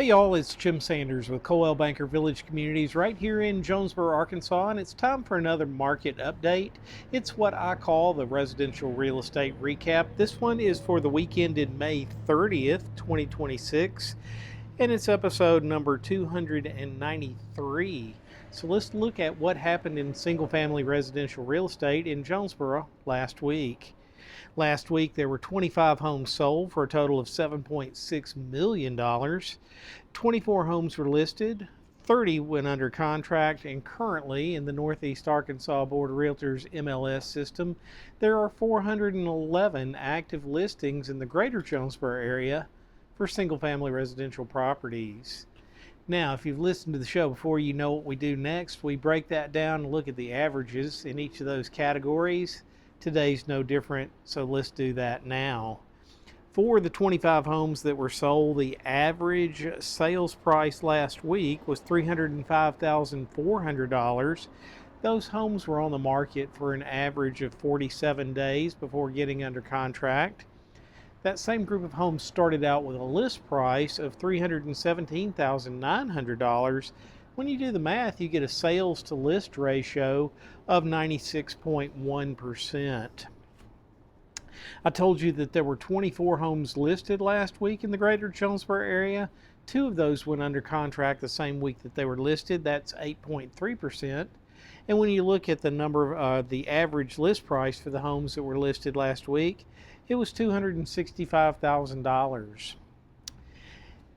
Hey y'all, it's Jim Sanders with Coldwell Banker Village Communities right here in Jonesboro, Arkansas, and it's time for another market update. It's what I call the residential real estate recap. This one is for the week ended May 30th, 2026, and it's episode number 293. So let's look at what happened in single family residential real estate in Jonesboro last week. Last week, there were 25 homes sold for a total of $7.6 million. 24 homes were listed, 30 went under contract, and currently in the Northeast Arkansas Board of Realtors MLS system, there are 411 active listings in the greater Jonesboro area for single-family residential properties. Now, if you've listened to the show before, you know what we do next. We break that down and look at the averages in each of those categories. Today's no different, so let's do that now. For the 25 homes that were sold, the average sales price last week was $305,400. Those homes were on the market for an average of 47 days before getting under contract. That same group of homes started out with a list price of $317,900. When you do the math, you get a sales to list ratio of 96.1%. I told you that there were 24 homes listed last week in the greater Jonesboro area. 2 of those went under contract the same week that they were listed. That's 8.3%. And when you look at the number, the average list price for the homes that were listed last week, it was $265,000.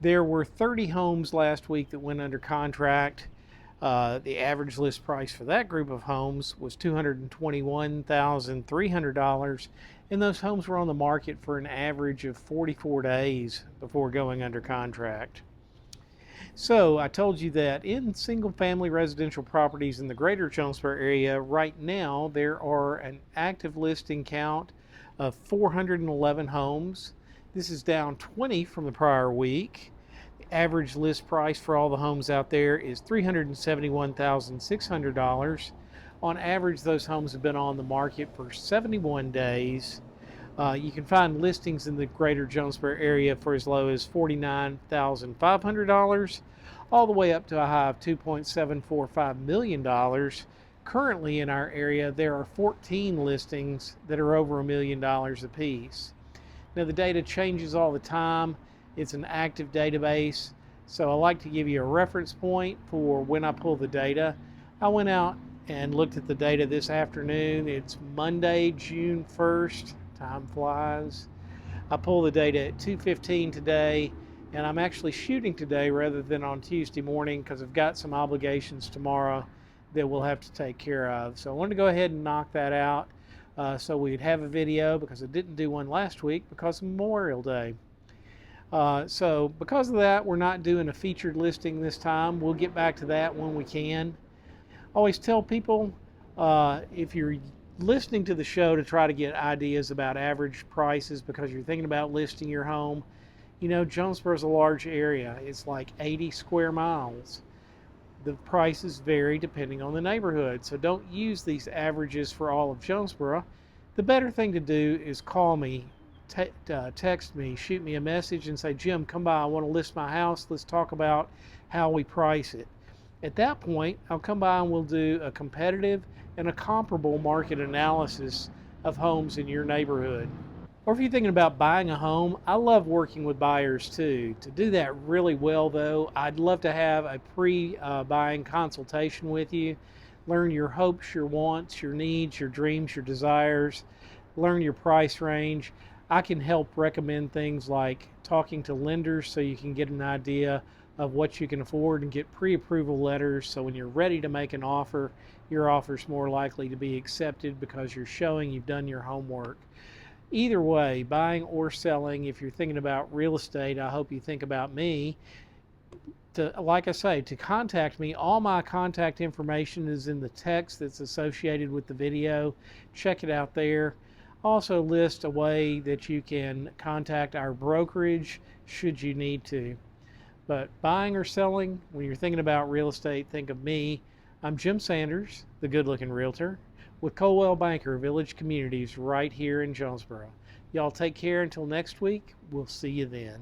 There were 30 homes last week that went under contract. The average list price for that group of homes was $221,300, and those homes were on the market for an average of 44 days before going under contract. So I told you that in single-family residential properties in the greater Jonesboro area, right now there are an active listing count of 411 homes. This is down 20 from the prior week. The average list price for all the homes out there is $371,600. On average, those homes have been on the market for 71 days. You can find listings in the greater Jonesboro area for as low as $49,500, all the way up to a high of $2.745 million. Currently in our area, there are 14 listings that are over $1 million apiece. Now, the data changes all the time. It's an active database, so I like to give you a reference point for when I pull the data. I went out and looked at the data this afternoon. It's Monday, June 1st. Time flies. I pulled the data at 2:15 today, and I'm actually shooting today rather than on Tuesday morning because I've got some obligations tomorrow that we'll have to take care of. So I wanted to go ahead and knock that out so we'd have a video, because I didn't do one last week because of Memorial Day. So because of that, we're not doing a featured listing this time. We'll get back to that when we can. Always tell people, if you're listening to the show to try to get ideas about average prices because you're thinking about listing your home, you know, Jonesboro's a large area. It's like 80 square miles. The prices vary depending on the neighborhood, so don't use these averages for all of Jonesboro. The better thing to do is call me, text me, shoot me a message and say, Jim, come by, I want to list my house. Let's talk about how we price it. At that point, I'll come by and we'll do a competitive and a comparable market analysis of homes in your neighborhood. Or if you're thinking about buying a home, I love working with buyers too. To do that really well though, I'd love to have a pre-buying consultation with you, learn your hopes, your wants, your needs, your dreams, your desires, learn your price range. I can help recommend things like talking to lenders so you can get an idea of what you can afford and get pre-approval letters, so when you're ready to make an offer, your offer's more likely to be accepted because you're showing you've done your homework. Either way, buying or selling, if you're thinking about real estate, I hope you think about me. Like I say, to contact me, all my contact information is in the text that's associated with the video. Check it out there. Also list a way that you can contact our brokerage should you need to. But buying or selling, when you're thinking about real estate, think of me. I'm Jim Sanders, the good-looking realtor, with Coldwell Banker Village Communities right here in Jonesboro. Y'all take care until next week. We'll see you then.